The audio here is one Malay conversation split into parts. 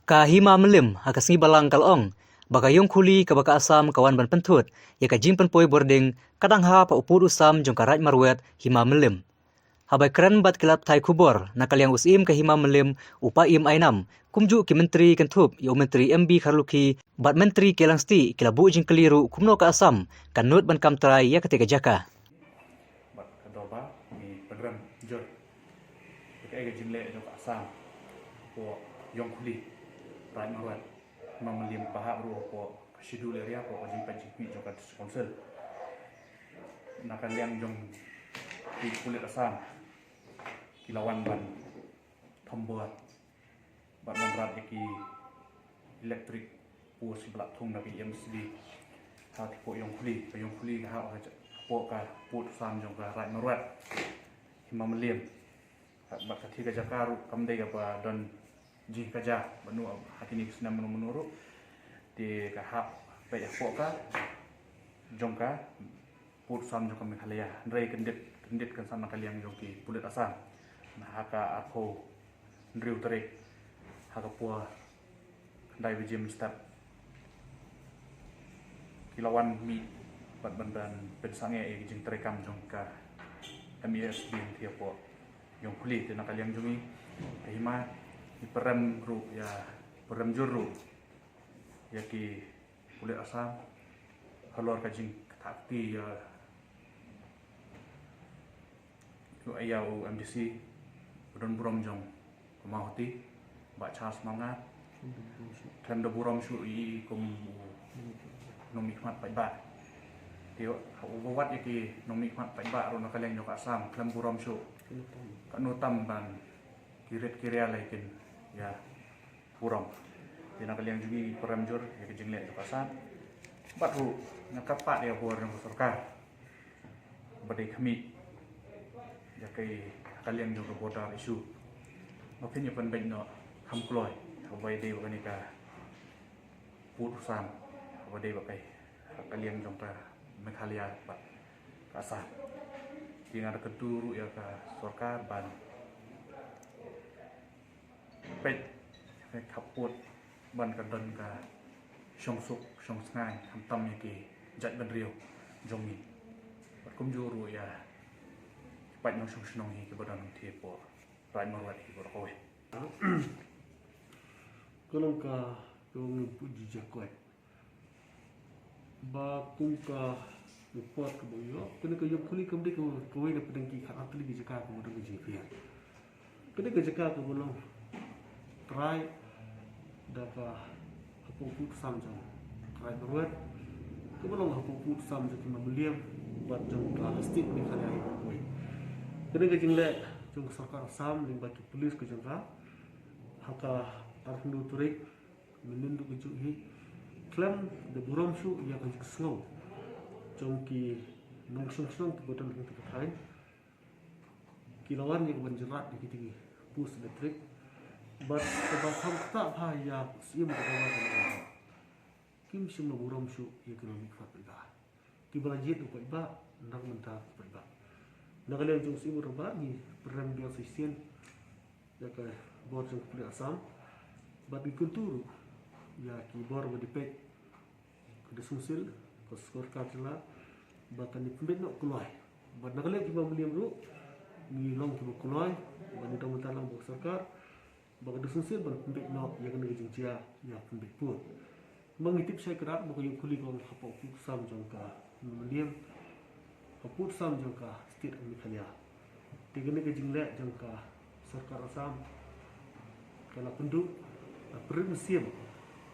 Kahima melim hakasngi balang kalong bagayong kuli ka baka asam kawan ban pentut ya ka jing penpoi boarding kadang ha pa upur usam jong karaj marwet hima melim habai keren bat kilap thai kubor nakal yang usim ka hima melim upa im ainam kumju ki menteri kentup yo menteri MB Kharluki bat menteri kelangsti kilabu jing keliru kumno ka asam kanut ban kamtrai ya ketika jaka bat kadoba ni program jor ka ega jingle no ka asam po yong kuli rai marwat melim paha ru po schedule area po jing pa jing jo ka council nakal yang jong di kulit asam kilawan ban thombuat bat ban rat ki elektrik pu si blak thung na bi MCD ha ti po yong kuli ha po ka put sam jong ka rai marwat hima melim bat ka thi ka jakaru kamdei ka ba don jing ka ja banu hati ni senam menuru di ka ha pe po ka jong ka put sam jong ka Meghalaya ndrei kendit kan sana kaliang jong ki pulit asam nah haka aku ndriu terik haka pua dai bijim step kilawan mi bat bandan pensange e jing terekam jong ka MES bin thia po yong kuli tena kaliang jongi hima iperam ru ya peram juru ya ki pulit asam halor ka jing takti ya yo ayau MDC udon burom jong kumahoti ba chas manga kan do burom shu I kum nomik mat pai ba tio wat yaki nomik mat pai ba ro nakaleng yo asam klam burom shu kanutam ban kiret kiria laikin ya burom dina kaleng jugi peramjur ya jingle yo asam bat ru nakapat ya bor ng sarkar badai kami ya kai kalian juga border isu mungkin yang penting no hamkloi habai dei bani ka putusan habai dei bakai kalian jongka Meghalaya bat asa tingar keduru ya ka sarkar ban pet kaput ban kadon ka suk song sngai hamtam yaki jat ban rio jongi kum juru ya pat nong sung snong hi ke badan thi po rai marwat hi bor kowe kolong ka kong puji jakwat ba kum ka report ke boyo kena ke yok kuli kamde ko kowe na pedengki khat atli gi jaka ko dong ji pia kena ke jaka ko bolong try dapat aku put sam jang try marwat ko bolong aku put sam jang mabeliam buat jang ka stik ni khana hi kowe kena ke jingle jong sarkar asam ling baki polis ke jangka haka arhnu turik menundu ke hi klam de buram shu ya ka snow jong ki nong sung ke bodan ke kai kilawan yang banjerat di kiti pus elektrik bat ba tham ta pha ya sim ke ba kim sim no buram shu ya ka mi khat ba ki balajit ko ba nang mentah ko ba nakalian jong si urba ni peram dia sisian ya ka bor jong puli asam bat kultur ya ki bor ba dipet ke sungsil ko skor katla batan ni pembet no kulai bat nakalian ki ba beliam ru ni long ki ba kulai ba ni tamu talang bo sarkar ba ke sungsil ba pembet no ya kena jong cia ya pembet pu mengitip saya kerat ba ko kuli ko hapo ku sam jong ka beliam kaput sam jangka state Meghalaya tigane ke jingle jangka sarkar asam kala penduk perin siam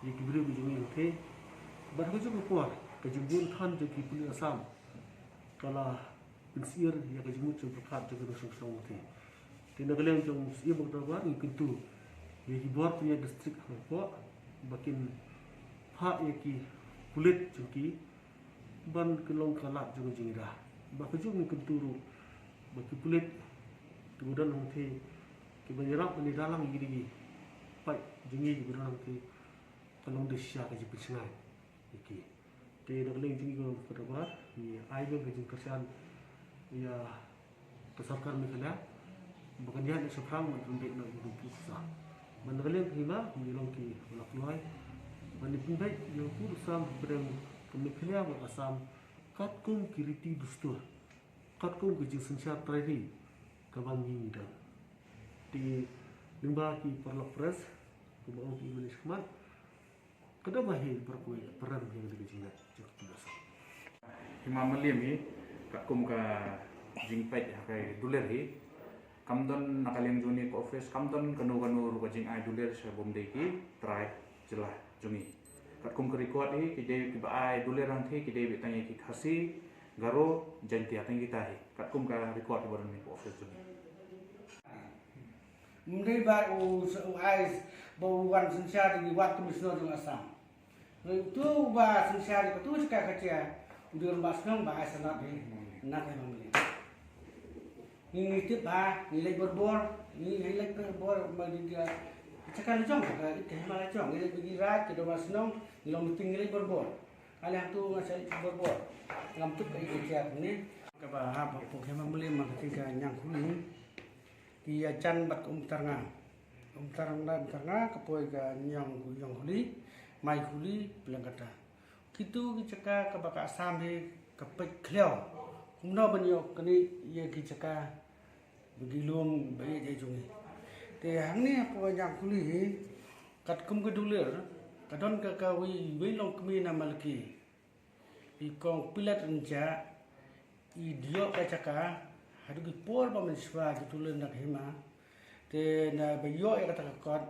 ye kibri bi jongi ke bar ko jong ko ke jingun khan je ki puli asam kala pinsir ya ke jingun jong khat je ke song song ke tinagale jong siam bogdawa ni pintu ye ki bor punya distrik ko bakin ha ye ki pulit jengki ban kelong kala jong jingira bakujung kenturu baki kulit kemudian nanti kebanyakan di dalam gigi pai jengi kemudian nanti kalong desya ke jepit sengai iki te nak leng jengi ko kedua ni aibe ke jeng kerjaan ya kesarkan Meghalaya bukan dia nak sekarang untuk nak hidup susah Mengalir hima menjelong ki lakloi manipun baik yang pun sam berang kemikirnya asam kat kum kiriti dustur kat kum ke jinsen syar trairi kabang ni dah di limba ki perlok pres kubang ki manis kemat kada bahir berkuai peran yang dikejingat cukup biasa hima melim hi kum ka jingpet kai duler hi kamdon nakaliang juni ko office kamdon kanu ruka jing ai duler sa bomde ki try jelah jungi kat kum record hi kide ki ba ai duler rang thi kide bi tanya ki khasi garo janti ateng kita hi kat kum ka record baron ni ko office jungi Mendai ba u ai bo wan sensia di wat komisioner jong asam tu ba sensia di tu ska kacia udur ba senong ba asanat ni nak memang ni tip ba nilai berbor ni nilai berbor bagi dia cakap jong ka ke malah jong nilai bagi rat ke dua senong nilai meeting nilai berbor alah tu ngasai berbor ngam tu kai kerja ni ka ba ha ba pok memang beli mak ketika nyang kuning di acan bat taranga kapoi ka nyang kuli mai kuli bilang kata kitu ki cakap ka baka asam he kapek kleo kumno banyo kani ye ki cakap begilum bayi je jungi te hangni apa yang kuli kat kum keduler kadon ka kawi wilong kemi na malki ikong pilat enja idio ka caka hadu ki por pa menswa keduler nak hima te na bayo ya kata kot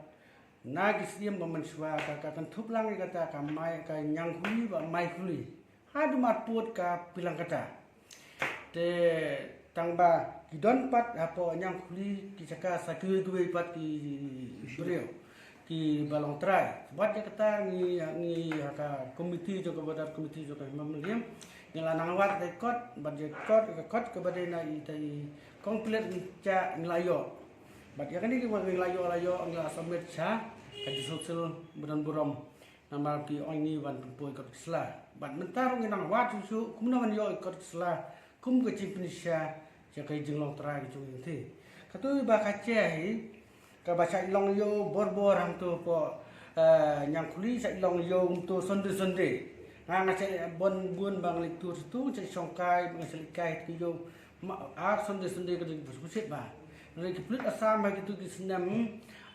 na kisiem pa menswa ka kan thuplang kata ka mai ka nyang kuli ba mai kuli hadu matput ka pilang kata te tangba kidon pat apa nyang kuli ki caka sakui pat ki beliau ki balong trai buat dia kata ni haka komiti jo kepada komiti jo memeliam ngelanang wat rekod budget rekod kepada na itai komplit ca nglayo bat ya kan ni nglayo ngla samet cha ka sosial buran nama ki oni wan poi kot sla bat mentar ngenang wat susu kumna man yo kot sla kum ke cipnisha jakai jenglong trai ki chung thi katu ba kace hi ka ba sai long yo bor hang tu po nyang kuli sai long yo tu sonde nga sai bon bun bang lik tu sai songkai bang sai kai ki yo ar sonde ka di busit ba le ki plit asam ba ki tu ki senam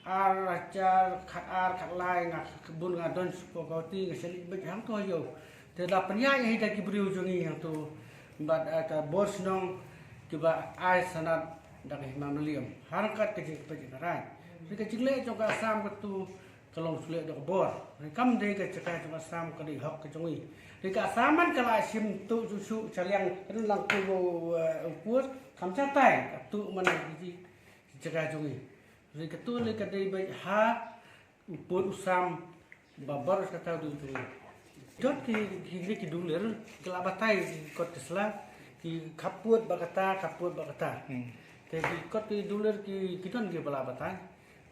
ar acar khat lai nga kebun nga don po ka ti nga sai bik hang to yo te da panya hi da ki briu jungi hang tu bat ka bos nong kiba ai sanat dak himam liam harkat ke pejikaran rika jingle joka sam ketu kalong sule dok bor rekam de ke caka joka sam ke di hok ke jongi rika saman kala sim tu susu caliang kan lang tu upur kam catai tu mana ji caka jongi rika tu le ke de bai ha upur usam babar kata tu jongi dot ki duler kala batai kot kesla ki kaput bakata te ki kot ki duler ki kiton ki bala batai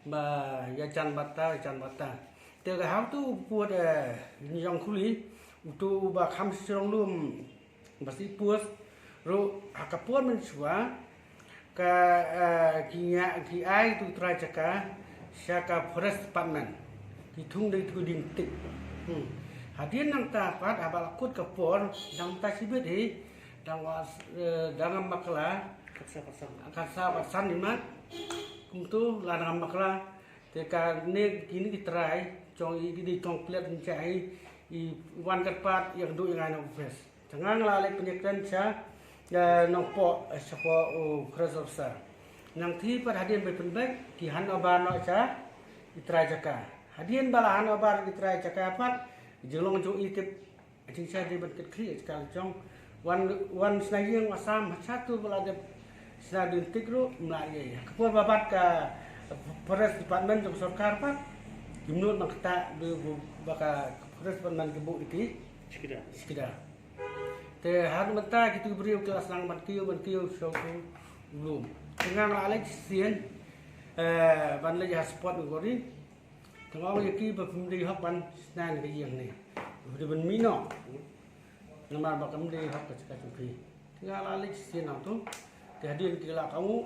ba ya chan bata te ga hau tu puat nyong kuli tu ba kham sirong lum basi puas ro akaput men swa ka ki ai tu trai caka syaka forest department ki thung dei tu ding tik hadian nang ta pat abal kut kapor dang ta sibet hi dalam makla kaksa pasan ni mat kumtu larang makla teka ne kini kitrai cong di komplit mencai i wan katpat yang du yang ana office jangan lalek penyekan cha ya nopo sapa kresosa nang thi pat hadian berpenbek ki han obar no cha itrai jaka hadian bala han obar itrai jaka pat jelong jo itip ajing sa di berket kri sekali cong wan senayang asam satu belada senadun tikru melayu kapur babat ke forest department jong sarkar pat jumnut makta de baka forest department kebu iki sekedar te har menta kitu beriu kelas nang bantiu so belum dengan alex sien ban le sport ngori tengau yaki bapumdi hak ban snan ke yang ni de ban mino nama bakam de hak ke cakap cupi tinggal alik sini tu kehadiran kita kamu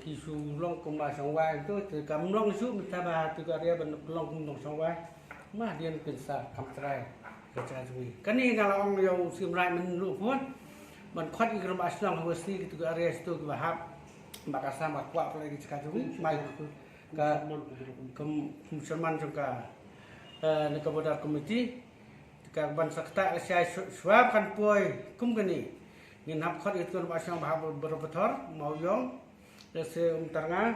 kisu long kumba sangwai tu kam long su minta bah tu area ben long kumba sangwai mah dia pensa kam trai kerja cui kan ni kalau orang yang simrai menurut pun man khot ikram aslang hawasi tu area tu bahap bakasa makwa lagi cakap cui mai ka musulman juga ni kepada komiti ka ban sakta saya swab kan poi kum gani ngin hap khot ikram aslang bahap berbetor mau yong Rasa tengah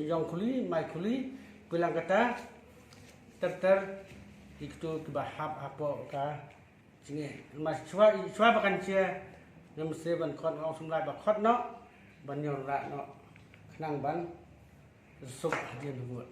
yang kuli, mai kuli, bilang kata itu bahap apa ka sini mas cua bahkan cia yang mesti ban kon orang semulai bakot no ban nyon rak no kenang ban sup dia buat